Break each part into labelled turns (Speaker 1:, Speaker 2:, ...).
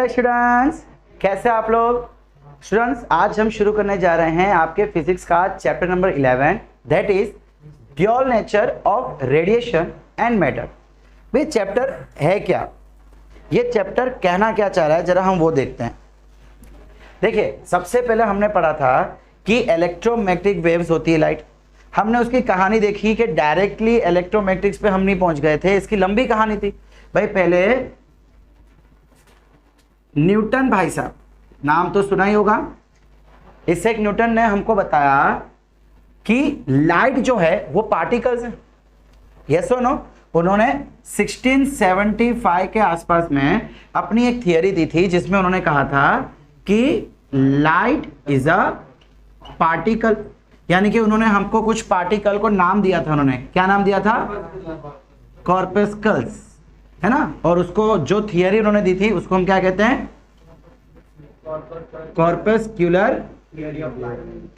Speaker 1: Students, कैसे आप लोग? स्टूडेंट्स, आज हम शुरू करने जा रहे हैं आपके फिजिक्स का chapter number 11, that is dual nature of radiation and matter. भाई चैप्टर है क्या, ये चैप्टर कहना क्या चाह रहा है, जरा हम वो देखते हैं। देखिए, सबसे पहले हमने पढ़ा था कि इलेक्ट्रोमैग्नेटिक वेव्स होती है लाइट। हमने उसकी कहानी देखी कि डायरेक्टली इलेक्ट्रोमैग्नेटिक्स पे हम नहीं पहुंच गए थे, इसकी लंबी कहानी थी। भाई पहले न्यूटन भाई साहब, नाम तो सुना ही होगा। इससे न्यूटन ने हमको बताया कि लाइट जो है वो पार्टिकल्स है। यस और नो? उन्होंने 1675 के आसपास में अपनी एक थियरी दी थी जिसमें उन्होंने कहा था कि लाइट इज अ पार्टिकल, यानी कि उन्होंने हमको कुछ पार्टिकल को नाम दिया था। उन्होंने क्या नाम दिया था? कॉर्पस्कल्स, है ना। और उसको जो थियरी उन्होंने दी थी उसको हम क्या कहते हैं? कॉर्पस्क्यूलर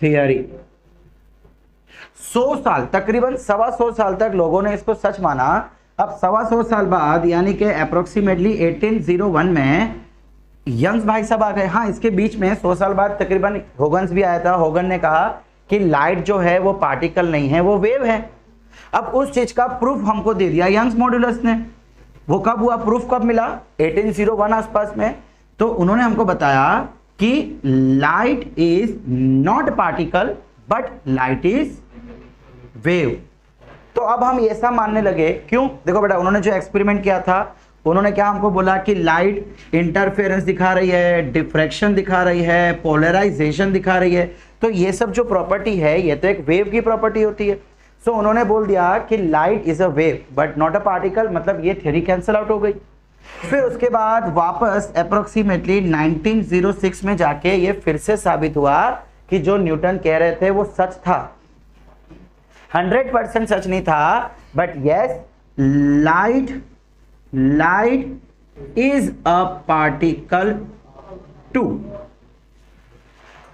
Speaker 1: थियरी। 100 साल, तकरीबन 125 साल तक लोगों ने इसको सच माना। अब 125 साल बाद, यानी कि अप्रोक्सीमेटली 1801 में यंग्स भाई साहब आ गए। हाँ, इसके बीच में 100 साल बाद तकरीबन होगन्स भी आया था। होगन ने कहा कि लाइट जो है वो पार्टिकल नहीं है, वो वेव है। अब उस चीज का प्रूफ हमको दे दिया यंग्स मॉड्यूलस ने। वो कब हुआ, प्रूफ कब मिला? 1801 आसपास में। तो उन्होंने हमको बताया कि light is not particle but light is wave. तो अब हम ऐसा मानने लगे, क्यों? देखो बेटा, उन्होंने जो एक्सपेरिमेंट किया था, उन्होंने क्या हमको बोला कि लाइट इंटरफेरेंस दिखा रही है, डिफ्रैक्शन दिखा रही है, पोलराइजेशन दिखा रही है। तो ये सब जो प्रॉपर्टी है ये तो एक वेव की प्रॉपर्टी होती है। सो उन्होंने बोल दिया कि light is a wave but not a particle, मतलब ये थ्योरी कैंसिल आउट हो गई। फिर उसके बाद वापस अप्रोक्सीमेटली 1906 में जाके ये फिर से साबित हुआ कि जो न्यूटन कह रहे थे वो सच था। 100% सच नहीं था, but yes, light is a particle too.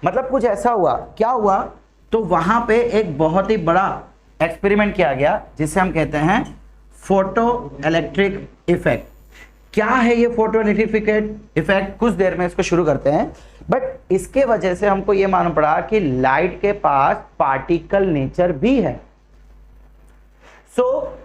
Speaker 1: मतलब कुछ ऐसा हुआ। क्या हुआ? तो वहां पे एक बहुत ही बड़ा एक्सपेरिमेंट किया गया जिसे हम कहते हैं फोटो इलेक्ट्रिक इफेक्ट। क्या है ये फोटो इलेक्ट्रिक इफेक्ट? कुछ देर में इसको शुरू करते हैं। बट इसके वजह से हमको ये मालूम पड़ा कि लाइट के पास पार्टिकल नेचर भी है। सो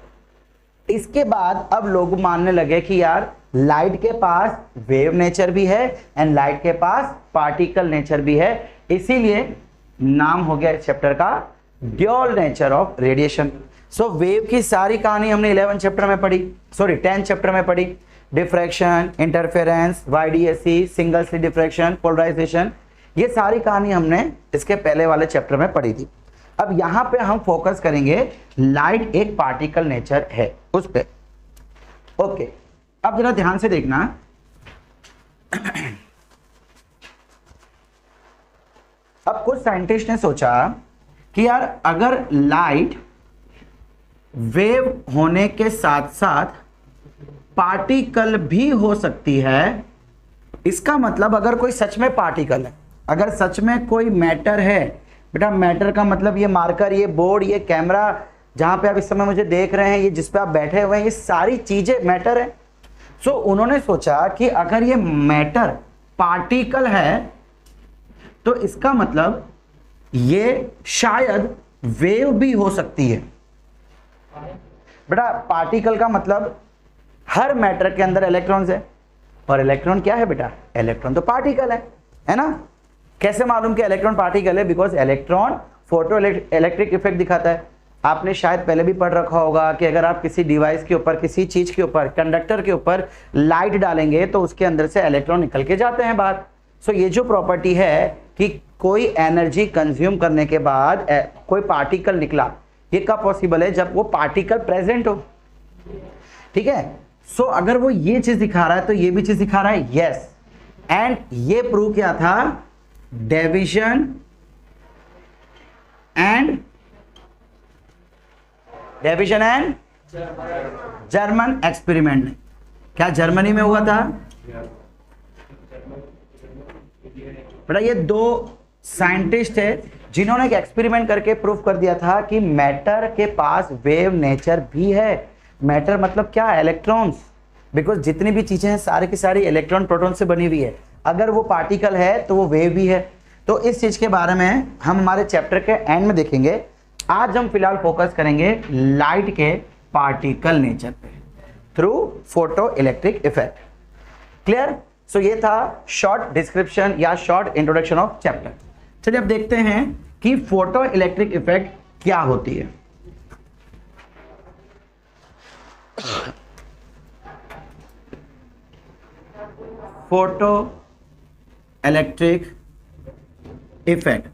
Speaker 1: इसके बाद अब लोग मानने लगे कि यार लाइट के पास वेव नेचर भी है एंड लाइट के पास पार्टिकल नेचर भी है। इसीलिए नाम हो गया इस चैप्टर का dual nature of radiation. So wave की सारी कहानी हमने 11 चैप्टर में पढ़ी, सॉरी 10 चैप्टर में पढ़ी। Diffraction, interference, YDSC, single slit diffraction, polarisation, ये सारी कहानी हमने इसके पहले वाले चैप्टर में पढ़ी थी। अब यहां पे हम फोकस करेंगे लाइट एक पार्टिकल नेचर है उस पे। ओके, अब जरा ध्यान से देखना। अब कुछ साइंटिस्ट ने सोचा कि यार अगर लाइट वेव होने के साथ साथ पार्टिकल भी हो सकती है, इसका मतलब अगर कोई सच में पार्टिकल है, अगर सच में कोई मैटर है, बेटा मैटर का मतलब ये मार्कर, ये बोर्ड, ये कैमरा जहां पे आप इस समय मुझे देख रहे हैं, ये जिस पे आप बैठे हुए हैं, ये सारी चीजें मैटर है। सो उन्होंने सोचा कि अगर ये मैटर पार्टिकल है तो इसका मतलब ये शायद वेव भी हो सकती है। बेटा पार्टिकल का मतलब हर मैटर के अंदर इलेक्ट्रॉन्स है, और इलेक्ट्रॉन क्या है बेटा? इलेक्ट्रॉन तो पार्टिकल है ना। कैसे मालूम कि इलेक्ट्रॉन पार्टिकल है? Because electron photo electric effect दिखाता है। आपने शायद पहले भी पढ़ रखा होगा कि अगर आप किसी डिवाइस के ऊपर, किसी चीज के ऊपर, कंडक्टर के ऊपर लाइट डालेंगे तो उसके अंदर से इलेक्ट्रॉन निकल के जाते हैं बाहर। सो ये जो प्रॉपर्टी है कि कोई एनर्जी कंज्यूम करने के बाद कोई पार्टिकल निकला, ये कब पॉसिबल है? जब वो पार्टिकल प्रेजेंट हो। ठीक है। सो अगर वो ये चीज दिखा रहा है तो ये भी चीज दिखा रहा है। यस, एंड ये प्रूव किया था डेविसन एंड जर्मन एक्सपेरिमेंट में। क्या जर्मनी में हुआ था? बेटा ये दो साइंटिस्ट है जिन्होंने एक एक्सपेरिमेंट करके प्रूफ कर दिया था कि मैटर के पास वेव नेचर भी है। मैटर मतलब क्या? इलेक्ट्रॉन्स। बिकॉज जितनी भी चीजें हैं सारी की सारी इलेक्ट्रॉन प्रोटॉन से बनी हुई है। अगर वो पार्टिकल है तो वो वेव भी है। तो इस चीज के बारे में हम हमारे चैप्टर के एंड में देखेंगे। आज हम फिलहाल फोकस करेंगे लाइट के पार्टिकल नेचर पे through photoelectric effect. Clear? So ये था शॉर्ट डिस्क्रिप्शन या शॉर्ट इंट्रोडक्शन ऑफ चैप्टर। चलिए अब देखते हैं कि फोटो इलेक्ट्रिक इफेक्ट क्या होती है। फोटो इलेक्ट्रिक इफेक्ट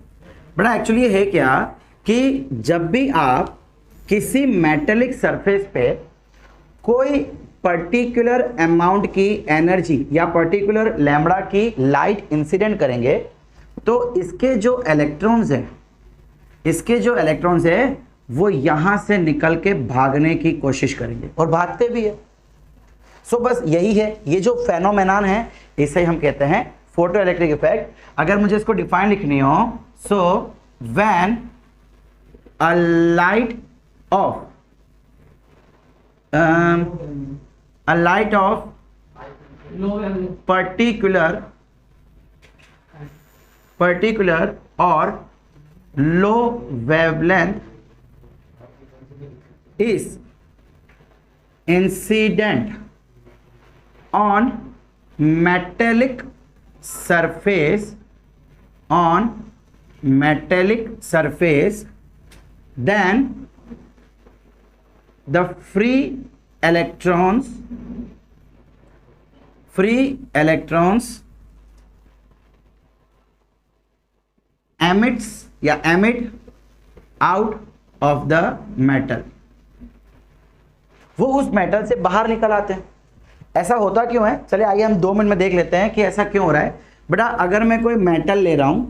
Speaker 1: बड़ा एक्चुअली है क्या कि जब भी आप किसी मेटेलिक सरफेस पे कोई पर्टिकुलर अमाउंट की एनर्जी या पर्टिकुलर लैम्बडा की लाइट इंसिडेंट करेंगे तो इसके जो इलेक्ट्रॉन्स है वो यहां से निकल के भागने की कोशिश करेंगे और भागते भी है। सो बस यही है, ये जो फेनोमेनन है इसे हम कहते हैं फोटो इलेक्ट्रिक इफेक्ट। अगर मुझे इसको डिफाइन लिखनी हो, so when a light of particular or low wavelength is incident on metallic surface then the free electrons emit out of the metal, वो उस मेटल से बाहर निकल आते हैं। ऐसा होता क्यों है? चलिए आइए हम 2 मिनट में देख लेते हैं कि ऐसा क्यों हो रहा है। बेटा अगर मैं कोई मेटल ले रहा हूं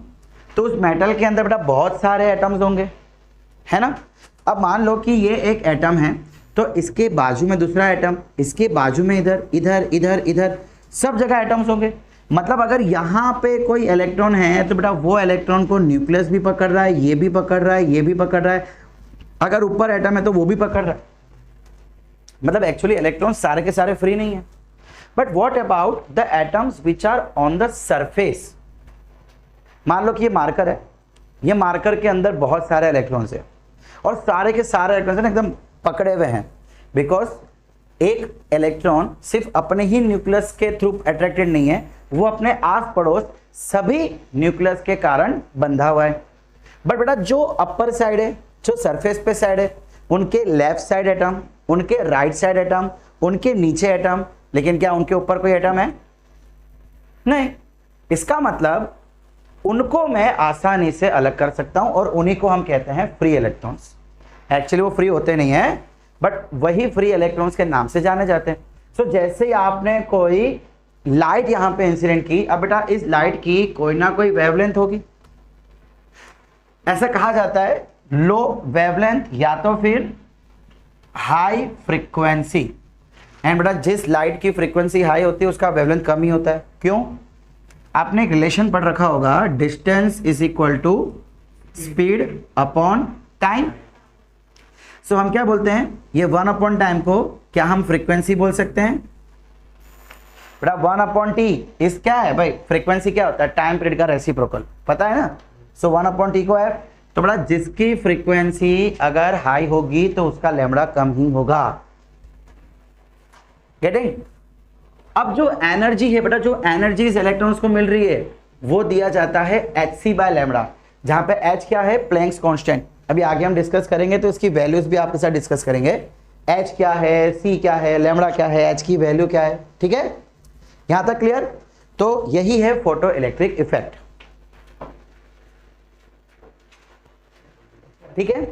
Speaker 1: तो उस मेटल के अंदर बेटा बहुत सारे एटम्स होंगे, है ना। अब मान लो कि ये एक एटम है तो इसके बाजू में दूसरा एटम, इसके बाजू में इधर सब जगह एटम्स होंगे। मतलब अगर यहाँ पे कोई इलेक्ट्रॉन है तो बेटा वो इलेक्ट्रॉन को न्यूक्लियस भी पकड़ रहा है, ये भी पकड़ रहा है, ये भी पकड़ रहा है। अगर ऊपर एटम है तो वो भी पकड़ रहा है। मतलब एक्चुअली इलेक्ट्रॉन सारे के सारे फ्री नहीं है। But what about the atoms which are on the surface? मान लो कि ये मार्कर है, ये मार्कर के अंदर बहुत सारे इलेक्ट्रॉन्स है और सारे के सारे इलेक्ट्रॉन्स एकदम पकड़े हुए हैं। बिकॉज एक इलेक्ट्रॉन सिर्फ अपने ही न्यूक्लियस के थ्रू अट्रैक्टेड नहीं है, वो अपने आस पड़ोस सभी न्यूक्लियस के कारण बंधा हुआ है। बट बेटा जो अपर साइड है, जो सरफेस पे साइड है, उनके लेफ्ट साइड एटम, उनके राइट साइड एटम, उनके नीचे एटम, लेकिन क्या उनके ऊपर कोई एटम है? नहीं। इसका मतलब उनको मैं आसानी से अलग कर सकता हूं और उन्हीं को हम कहते हैं फ्री इलेक्ट्रॉन्स। एक्चुअली वो फ्री होते नहीं है बट वही फ्री इलेक्ट्रॉन्स के नाम से जाने जाते हैं। सो जैसे ही आपने कोई लाइट यहां पे इंसिडेंट की, अब बेटा इस लाइट की कोई ना कोई वेवलेंथ होगी। ऐसा कहा जाता है लो वेवलेंथ या तो फिर हाई फ्रीक्वेंसी। एंड बेटा जिस लाइट की फ्रीक्वेंसी हाई होती है उसका वेवलेंथ कम ही होता है। क्यों? आपने एक रिलेशन पढ़ रखा होगा, distance is equal to speed upon time. So हम क्या बोलते हैं, ये 1 अपॉन टाइम को क्या हम फ्रीक्वेंसी बोल सकते हैं? बेटा 1 अपॉन टी इस क्या है भाई? फ्रीक्वेंसी क्या होता है? टाइम पीरियड का रेसिप्रोकल, पता है ना। सो 1 अपॉन टी को है। तो बेटा जिसकी फ्रीक्वेंसी अगर हाई होगी तो उसका लैम्बडा कम ही होगा। गेटिंग? अब जो एनर्जी है बेटा, जो एनर्जी इस इलेक्ट्रॉन्स को मिल रही है वो दिया जाता है hc बाय लैम्बडा, जहां पे h क्या है? Planck's constant. अभी आगे हम डिस्कस करेंगे तो इसकी वैल्यूज भी आपके साथ डिस्कस करेंगे। h क्या है, c क्या है, लैम्बडा क्या है, h की वैल्यू क्या है। ठीक है, यहां तक क्लियर? तो यही है फोटो इलेक्ट्रिक इफेक्ट। ठीक है।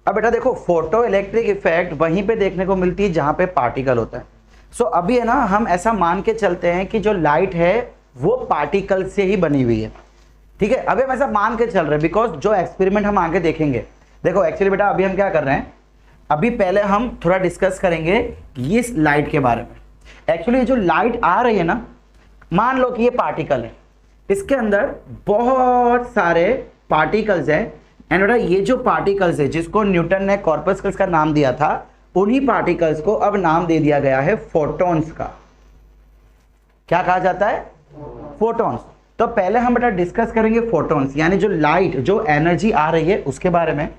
Speaker 1: अब बेटा देखो फोटो इलेक्ट्रिक इफेक्ट वहीं पे देखने को मिलती है जहां पे पार्टिकल होता है। सो अभी है ना, हम ऐसा मान के चलते हैं कि जो लाइट है वो पार्टिकल से ही बनी हुई है। ठीक है, अभी हम ऐसा मान के चल रहे हैं बिकॉज जो एक्सपेरिमेंट हम आगे देखेंगे, देखो एक्चुअली बेटा अभी हम क्या कर रहे हैं, अभी पहले हम थोड़ा डिस्कस करेंगे इस लाइट के बारे में। एक्चुअली जो लाइट आ रही है ना, मान लो कि ये पार्टिकल है, इसके अंदर बहुत सारे पार्टिकल्स हैं। एंड बेटा ये जो पार्टिकल्स है जिसको न्यूटन ने कॉर्पस्कल्स का नाम दिया था, उन्हीं पार्टिकल्स को अब नाम दे दिया गया है फोटॉन्स का। क्या कहा जाता है? फोटॉन्स। तो पहले हम बेटा डिस्कस करेंगे फोटॉन्स यानी जो लाइट, जो एनर्जी आ रही है उसके बारे में,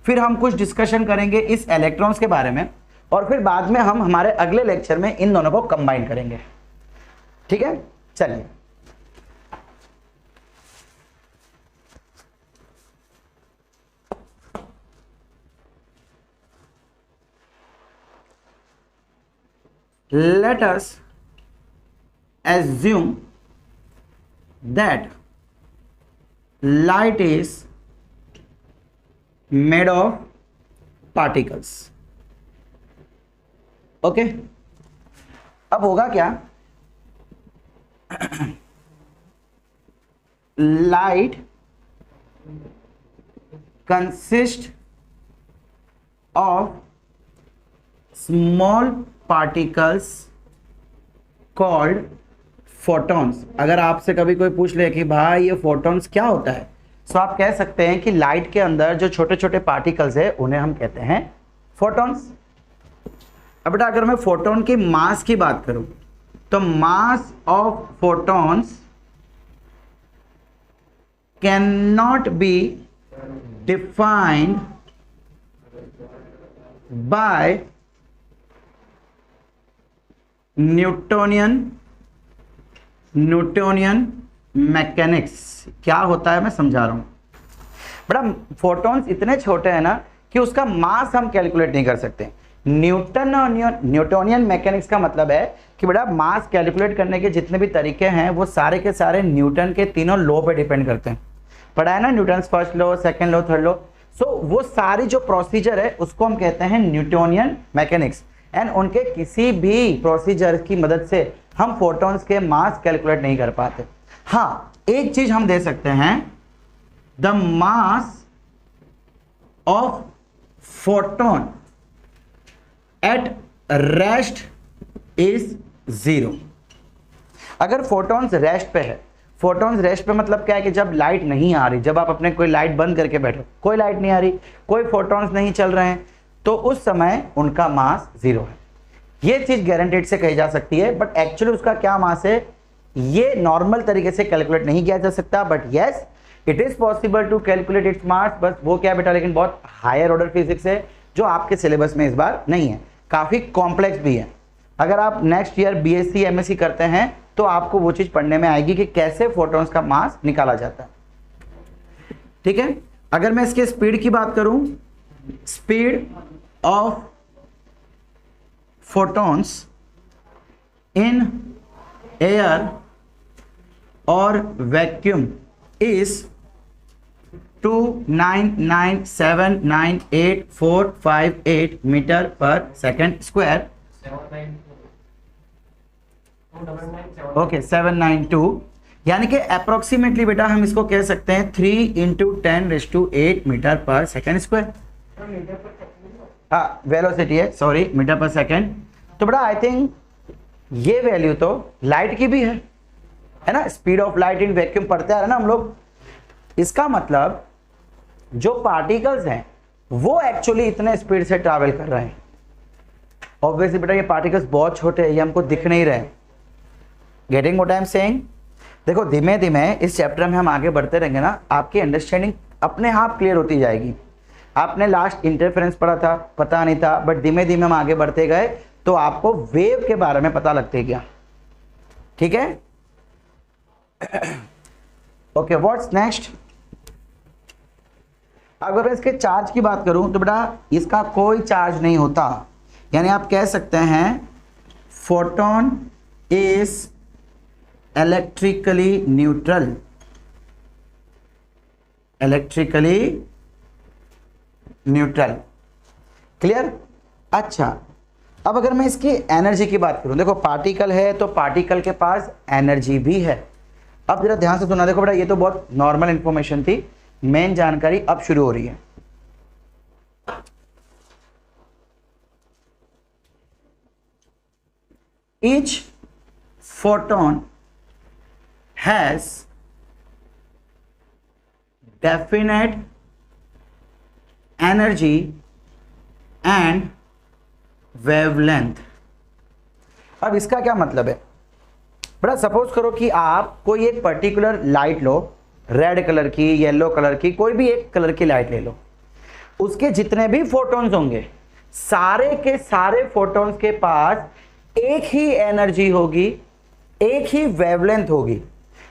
Speaker 1: फिर हम कुछ डिस्कशन करेंगे इस इलेक्ट्रॉन्स के बारे में, और फिर बाद में हम हमारे अगले लेक्चर में इन दोनों को कंबाइन करेंगे। ठीक है, चलिए। Let us assume that light is made of particles. Okay, अब होगा क्या? Light consist of small particles called photons. अगर आपसे कभी कोई पूछ ले कि भाई ये फोटॉन्स क्या होता है, तो आप कह सकते हैं कि लाइट के अंदर जो छोटे छोटे पार्टिकल्स है उन्हें हम कहते हैं फोटॉन्स। अब बेटा अगर मैं फोटॉन की मास की बात करूं तो mass of photons can not be defined by Newtonian mechanics. क्या होता है मैं समझा रहा हूं बेटा। फोटॉन्स इतने छोटे हैं ना कि उसका मास हम कैलकुलेट नहीं कर सकते। न्यूटोनियन मैकेनिक्स का मतलब है कि बेटा मास कैलकुलेट करने के जितने भी तरीके हैं वो सारे के सारे न्यूटन के तीनों लॉ पे डिपेंड करते हैं। पढ़ा है ना Newton first law, second law, third law. So वो सारी जो प्रोसीजर है उसको हम कहते हैं न्यूटोनियन मैकेनिक्स। एंड उनके किसी भी प्रोसीजर की मदद से हम फोटॉन्स के मास कैलकुलेट नहीं कर पाते। हाँ, एक चीज हम दे सकते हैं, the mass of photon at rest is 0। अगर फोटॉन्स रेस्ट पे है, फोटॉन्स रेस्ट पे मतलब क्या है कि जब लाइट नहीं आ रही, जब आप अपने कोई लाइट बंद करके बैठो, कोई लाइट नहीं आ रही, कोई फोटॉन्स नहीं चल रहे हैं, तो उस समय उनका मास 0 है। ये चीज गारंटेड से कही जा सकती है, बट एक्चुअली उसका क्या मास है ये नॉर्मल तरीके से कैलकुलेट नहीं किया जा सकता। But yes, it is possible to calculate its mass. बस वो क्या बेटा, लेकिन बहुत हायर ऑर्डर फिजिक्स है जो आपके सिलेबस में इस बार नहीं है, काफी कॉम्प्लेक्स भी है। अगर आप नेक्स्ट ईयर बीएससी एमएससी करते हैं तो आपको वो चीज पढ़ने में आएगी कि कैसे फोटॉन्स का मास निकाला जाता है। ठीक है, अगर मैं इसके स्पीड की बात करूं, speed of photons in air or vacuum is 299798458 meter per second square. Okay 792, यानी कि अप्रोक्सीमेटली बेटा हम इसको कह सकते हैं 3 × 10⁸ मीटर पर सेकेंड स्क्वायर। हाँ, वेलोसिटी है, सॉरी, मीटर पर सेकेंड। तो बेटा आई थिंक ये वैल्यू तो लाइट की भी है ना। Speed of light in vacuum पढ़ते आ रहे ना हम लोग। इसका मतलब जो पार्टिकल्स हैं वो एक्चुअली इतने स्पीड से ट्रैवल कर रहे हैं। ऑब्वियसली बेटा ये पार्टिकल्स बहुत छोटे हैं, ये हमको दिख नहीं रहे। Getting what I am saying? देखो धीमे धीमे इस चैप्टर में हम आगे बढ़ते रहेंगे ना, आपकी अंडरस्टैंडिंग अपने आप क्लियर होती जाएगी। आपने लास्ट इंटरफेरेंस पढ़ा था, पता नहीं था, बट धीमे धीमे हम आगे बढ़ते गए तो आपको वेव के बारे में पता लगते गया। ठीक है, ओके, व्हाट्स नेक्स्ट? अगर मैं इसके चार्ज की बात करूं तो बेटा इसका कोई चार्ज नहीं होता, यानी आप कह सकते हैं photon is electrically neutral. Electrically neutral, clear? अच्छा, अब अगर मैं इसकी एनर्जी की बात करूं, देखो पार्टिकल है तो पार्टिकल के पास एनर्जी भी है। अब जरा ध्यान से सुना, देखो बेटा ये तो बहुत नॉर्मल इंफॉर्मेशन थी, मेन जानकारी अब शुरू हो रही है। Each photon has definite energy and wavelength. अब इसका क्या मतलब है बेटा सपोज करो कि आप कोई एक पर्टिकुलर लाइट लो, रेड कलर की, येलो कलर की, कोई भी एक कलर की लाइट ले लो, उसके जितने भी फोटॉन्स होंगे सारे के सारे फोटॉन्स के पास एक ही एनर्जी होगी, एक ही वेवलेंथ होगी।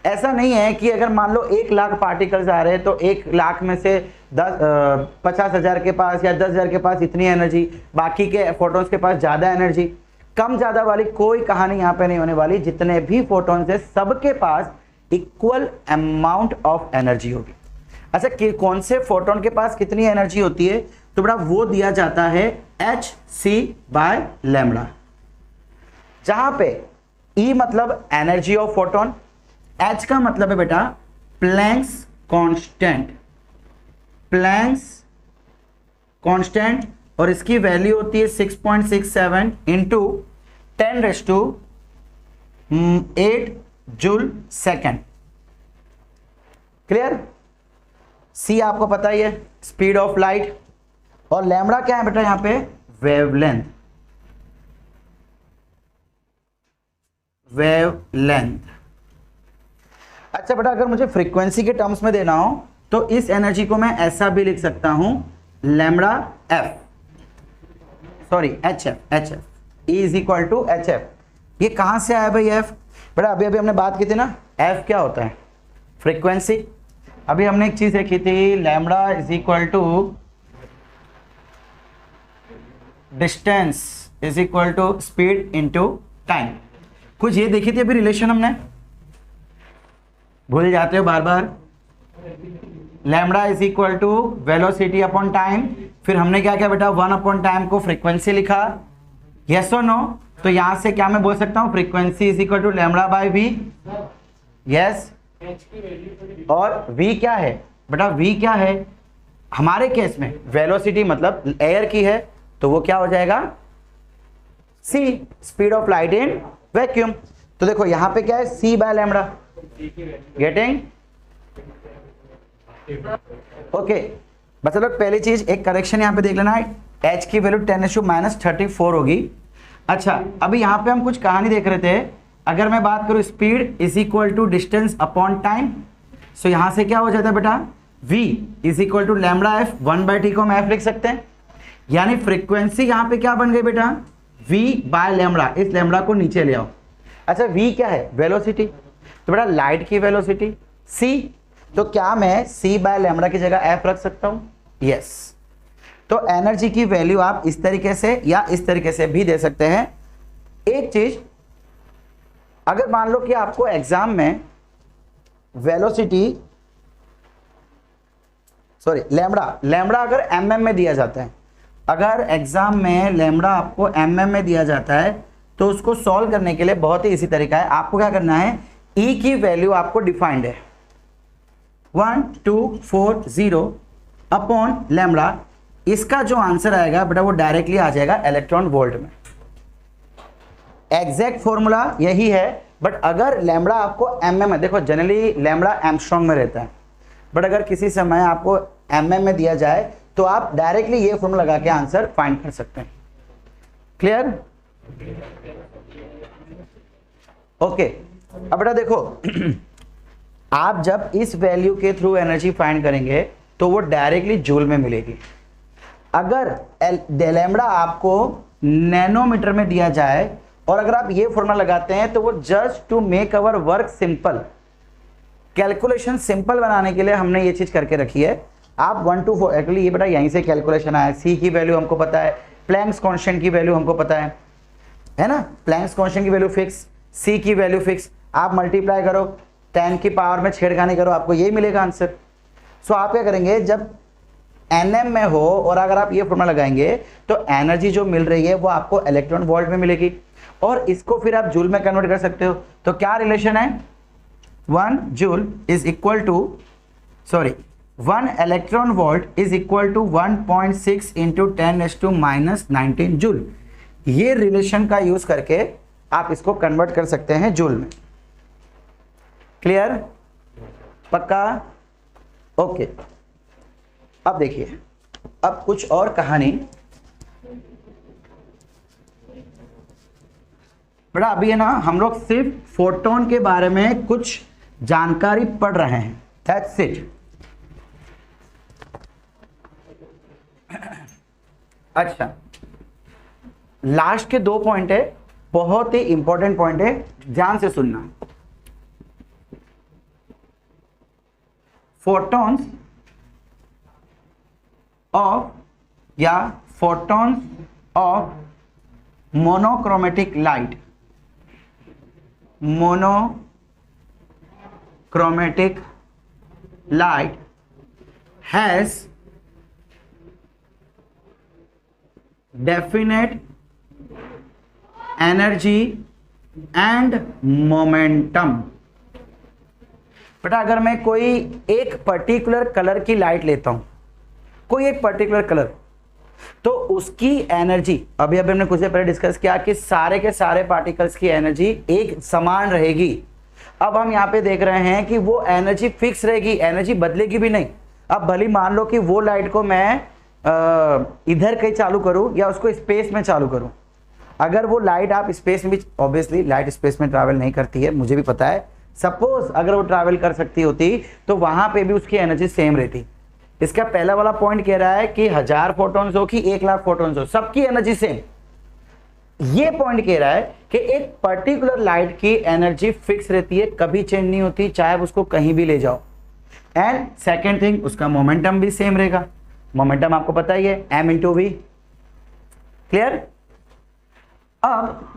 Speaker 1: ऐसा नहीं है कि अगर मान लो 1,00,000 पार्टिकल्स आ रहे हैं तो 1,00,000 में से 50,000 के पास या 10,000 के पास इतनी एनर्जी, बाकी के फोटॉन्स के पास ज्यादा एनर्जी। कम ज्यादा वाली कोई कहानी यहाँ पे नहीं होने वाली। जितने भी फोटॉन्स है सबके पास इक्वल अमाउंट ऑफ एनर्जी होगी। अच्छा कि कौन से फोटोन के पास कितनी एनर्जी होती है, तो बेटा वो दिया जाता है hc/λ, जहां पे E मतलब एनर्जी ऑफ फोटोन, H का मतलब है बेटा प्लैंक्स कांस्टेंट, प्लैंक्स कांस्टेंट, और इसकी वैल्यू होती है 6.67 into 10⁸ joule second. Clear? C आपको पता ही है स्पीड ऑफ लाइट, और लैम्बडा क्या है बेटा यहां पे वेवलेंथ, वेवलेंथ। अच्छा बेटा अगर मुझे फ्रीक्वेंसी के टर्म्स में देना हो तो इस एनर्जी को मैं ऐसा भी लिख सकता हूं lambda F, sorry HF E is equal to HF। ये कहां से आया भाई F? बेटा अभी अभी हमने बात की थी ना, F क्या होता है फ्रीक्वेंसी। अभी हमने एक चीज देखी थी, lambda is equal to distance is equal to speed into time. कुछ ये देखी थी अभी रिलेशन हमने, भूल जाते हो बार बार। Lambda is equal to velocity upon time, फिर हमने क्या किया बेटा 1 अपॉन टाइम को फ्रीक्वेंसी लिखा, यस और नो। तो यहां से क्या मैं बोल सकता हूं frequency is equal to lambda by V, yes. और v क्या है बेटा, v क्या है हमारे केस में वेलोसिटी मतलब एयर की है, तो वो क्या हो जाएगा c, speed of light in vacuum. तो देखो यहां पे क्या है c/λ, गेटिंग ओके। बस लोग पहली चीज एक करेक्शन यहां पे देख लेना है, h की वैल्यू 10⁻34 होगी। अच्छा अभी यहां पे हम कुछ कहानी देख रहे थे, अगर मैं बात करूं speed is equal to distance upon time, so यहां से क्या हो जाता है बेटा v is equal to lambda F, 1/t को हम f लिख सकते हैं। यानी फ्रीक्वेंसी यहां पे क्या बन गई बेटा v/λ, इस लैम्बडा को नीचे ले आओ। अच्छा v क्या है वेलोसिटी, तो बेटा लाइट की वेलोसिटी c, तो क्या मैं c/λ की जगह f रख सकता हूं, यस। तो एनर्जी की वैल्यू आप इस तरीके से या इस तरीके से भी दे सकते हैं। एक चीज, अगर मान लो कि आपको एग्जाम में वेलोसिटी सॉरी लैम्बडा अगर mm में दिया जाता है, अगर एग्जाम में लैम्बडा आपको mm में दिया जाता है तो उसको सॉल्व करने के लिए बहुत ही इसी तरीका है। आपको क्या करना है, E की वैल्यू आपको डिफाइंड है 1240 अपॉन लैम्बडा, इसका जो आंसर आएगा बेटा वो डायरेक्टली आ जाएगा इलेक्ट्रॉन वोल्ट में। एग्जैक्ट फॉर्मूला यही है, बट अगर लैम्बडा आपको mm में, देखो जनरली लैम्बडा एंगस्ट्रॉम में रहता है, बट अगर किसी समय आपको mm में दिया जाए तो आप डायरेक्टली ये फॉर्मूला लगा के आंसर फाइंड कर सकते हैं। क्लियर? ओके अब बेटा देखो आप जब इस वैल्यू के थ्रू एनर्जी फाइंड करेंगे तो वो डायरेक्टली जूल में मिलेगी। अगर लैम्बडा आपको नैनोमीटर में दिया जाए और अगर आप ये फॉर्मूला लगाते हैं तो वो just to make our work simple, calculation simple बनाने के लिए हमने ये चीज करके रखी है। आप 1 to 4 एक्चुअली ये बेटा यहीं से कैलकुलेशन आया, सी की वैल्यू हमको पता है, प्लैंक्स कांस्टेंट की वैल्यू हमको पता है ना, प्लैंक्स कांस्टेंट की वैल्यू फिक्स, सी की वैल्यू फिक्स, आप मल्टीप्लाई करो 10 की पावर में छेड़खानी करो, आपको ये मिलेगा आंसर। सो आप क्या करेंगे, जब एनएम में हो और अगर आप ये फॉर्मूला लगाएंगे तो एनर्जी जो मिल रही है वो आपको इलेक्ट्रॉन वोल्ट में मिलेगी, और इसको फिर आप जूल में कन्वर्ट कर सकते हो। तो क्या रिलेशन है, 1 joule is equal to 1 electron volt is equal to 1.6 into 10⁻⁻19 joule. ये रिलेशन का यूज करके आप इसको कन्वर्ट कर सकते हैं जूल में। क्लियर? पक्का? ओके अब देखिए, अब कुछ और कहानी। बेटा अभी है ना हम लोग सिर्फ फोटोन के बारे में कुछ जानकारी पढ़ रहे हैं, दैट्स इट। अच्छा, लास्ट के 2 पॉइंट है, बहुत ही इंपॉर्टेंट पॉइंट है, ध्यान से सुनना। फोटॉन्स ऑफ या photons of monochromatic light, monochromatic light has definite energy and momentum। बेटा अगर मैं कोई एक पर्टिकुलर कलर की लाइट लेता हूं, कोई एक पर्टिकुलर कलर, तो उसकी एनर्जी, अभी हमने कुछ देर पहले डिस्कस किया कि सारे के सारे पार्टिकल्स की एनर्जी एक समान रहेगी। अब हम यहाँ पे देख रहे हैं कि वो एनर्जी फिक्स रहेगी, एनर्जी बदलेगी भी नहीं। अब भले मान लो कि वो लाइट को मैं इधर कहीं चालू करूं या उसको स्पेस में चालू करूं, अगर वो लाइट आप स्पेस में, ऑब्वियसली लाइट स्पेस में ट्रैवल नहीं करती है, मुझे भी पता है, सपोज अगर वो ट्रैवल कर सकती होती तो वहां पे भी उसकी एनर्जी सेम रहती। इसका पहला वाला पॉइंट कह रहा है कि 1000 फोटॉन्स हो कि 1,00,000 फोटॉन्स हो, सबकी एनर्जी सेम। ये पॉइंट कह रहा है कि एक पर्टिकुलर लाइट की एनर्जी फिक्स रहती है, कभी चेंज नहीं होती, चाहे उसको कहीं भी ले जाओ। एंड सेकेंड थिंग, उसका मोमेंटम भी सेम रहेगा। मोमेंटम आपको पता ही है, m/v। क्लियर? अब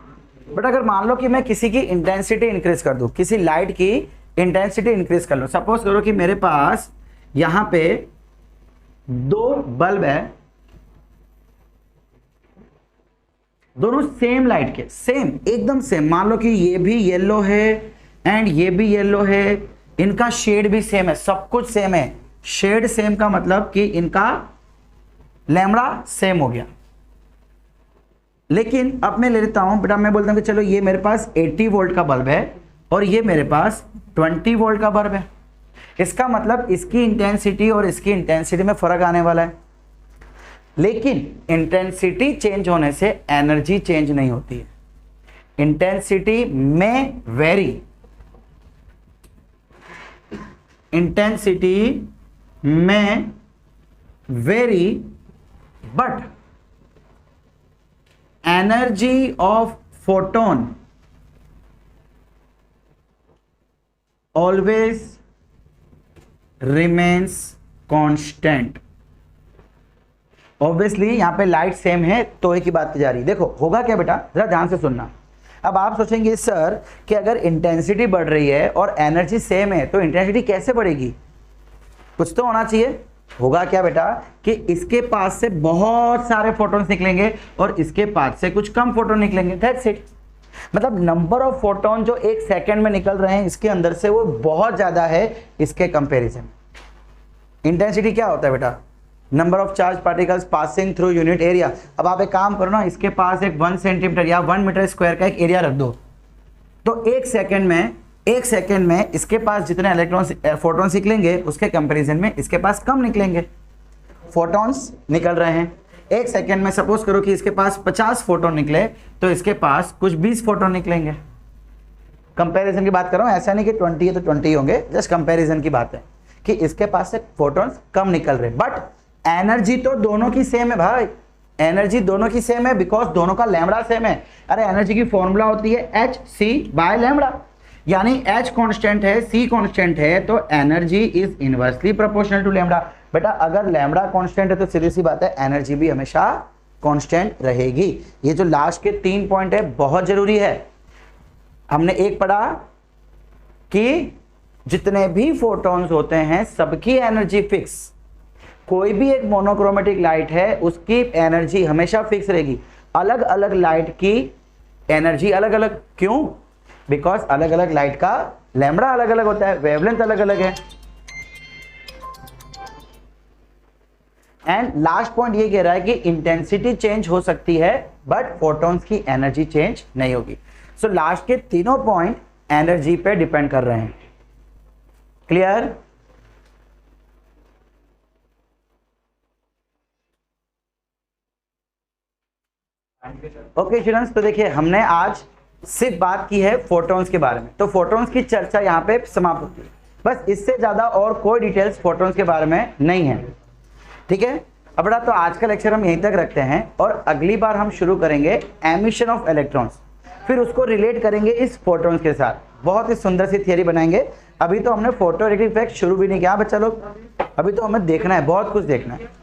Speaker 1: बट अगर मान लो कि मैं किसी की इंटेंसिटी इंक्रीज कर दूं, किसी लाइट की इंटेंसिटी इंक्रीज कर लो, सपोज करो कि मेरे पास यहां पे 2 बल्ब है, दोनों सेम लाइट के, सेम एकदम सेम। मान लो कि ये भी येलो है एंड ये भी येलो है, इनका शेड भी सेम है, सब कुछ सेम है। शेड सेम का मतलब कि इनका लैम्बडा सेम हो गया। लेकिन अब मैं ले लेता हूं बेटा, मैं बोलता हूं कि चलो ये मेरे पास 80 वोल्ट का बल्ब है और ये मेरे पास 20 वोल्ट का बल्ब है। इसका मतलब इसकी इंटेंसिटी और इसकी इंटेंसिटी में फर्क आने वाला है। लेकिन इंटेंसिटी चेंज होने से एनर्जी चेंज नहीं होती है। इंटेंसिटी में वेरी, इंटेंसिटी में very, but energy of photon always remains constant. Obviously यहां पे लाइट सेम है तो एक ही बात जा रही है। देखो होगा क्या बेटा, जरा ध्यान से सुनना। अब आप सोचेंगे सर कि अगर इंटेंसिटी बढ़ रही है और एनर्जी सेम है तो इंटेंसिटी कैसे बढ़ेगी, कुछ तो होना चाहिए। होगा क्या बेटा कि इसके पास से बहुत सारे फोटॉन्स निकलेंगे और इसके पास से कुछ कम फोटोन निकलेंगे, दैट्स इट। मतलब नंबर ऑफ फोटोन जो एक सेकंड में निकल रहे हैं इसके अंदर से वो बहुत ज्यादा है इसके कंपैरिजन। इंटेंसिटी क्या होता है बेटा, number of charge particles passing through unit area. अब आप एक काम करो ना, इसके पास एक 1 सेंटीमीटर या 1 मीटर स्क्वायर का एक एरिया रख दो, तो एक सेकंड में इसके पास जितने इलेक्ट्रॉन्स फोटॉन्स निकलेंगे उसके कंपैरिजन में इसके पास कम निकलेंगे। फोटॉन्स निकल रहे हैं एक सेकंड में, सपोज करो कि इसके पास 50 फोटोन निकले तो इसके पास कुछ 20 फोटोन निकलेंगे। कंपैरिजन की बात कर रहा हूं, ऐसा नहीं कि 20 है तो 20 होंगे, जस्ट कंपैरिजन की बात है कि इसके पास से फोटॉन्स कम निकल रहे, बट एनर्जी तो दोनों की सेम है भाई, एनर्जी दोनों की सेम है बिकॉज दोनों का लैम्बडा सेम है। अरे एनर्जी की फॉर्मूला होती है hc/λ, यानी h कांस्टेंट है, c कांस्टेंट है, तो energy is inversely proportional to lambda. बेटा अगर लैम्बडा कांस्टेंट है तो सीधी सी बात है एनर्जी भी हमेशा कांस्टेंट रहेगी। ये जो लास्ट के 3 पॉइंट है बहुत जरूरी है। हमने एक पढ़ा कि जितने भी फोटॉन्स होते हैं सबकी एनर्जी फिक्स, कोई भी एक मोनोक्रोमेटिक लाइट है उसकी एनर्जी हमेशा फिक्स रहेगी। अलग अलग लाइट की एनर्जी अलग अलग, क्यों? बिकॉज अलग अलग लाइट का लैम्बडा अलग अलग होता है, वेवलेंथ अलग अलग है। एंड लास्ट पॉइंट ये कह रहा है कि इंटेंसिटी चेंज हो सकती है बट फोटॉन्स की एनर्जी चेंज नहीं होगी। सो लास्ट के तीनों पॉइंट एनर्जी पे डिपेंड कर रहे हैं। क्लियर? ओके स्टूडेंट्स, तो देखिए हमने आज सिर्फ बात की है फोटॉन्स के बारे में, तो फोटॉन्स की चर्चा यहाँ पे समाप्त होती है। बस इससे ज्यादा और कोई डिटेल्स फोटॉन्स के बारे में नहीं है, ठीक है। अब बेटा तो आज का लेक्चर हम यहीं तक रखते हैं और अगली बार हम शुरू करेंगे एमिशन ऑफ इलेक्ट्रॉन्स, फिर उसको रिलेट करेंगे इस फोटॉन्स के साथ, बहुत ही सुंदर सी थियरी बनाएंगे। अभी तो हमने फोटो इलेक्ट्रिक इफेक्ट शुरू भी नहीं किया बच्चा लोग, अभी तो हमें देखना है, बहुत कुछ देखना है।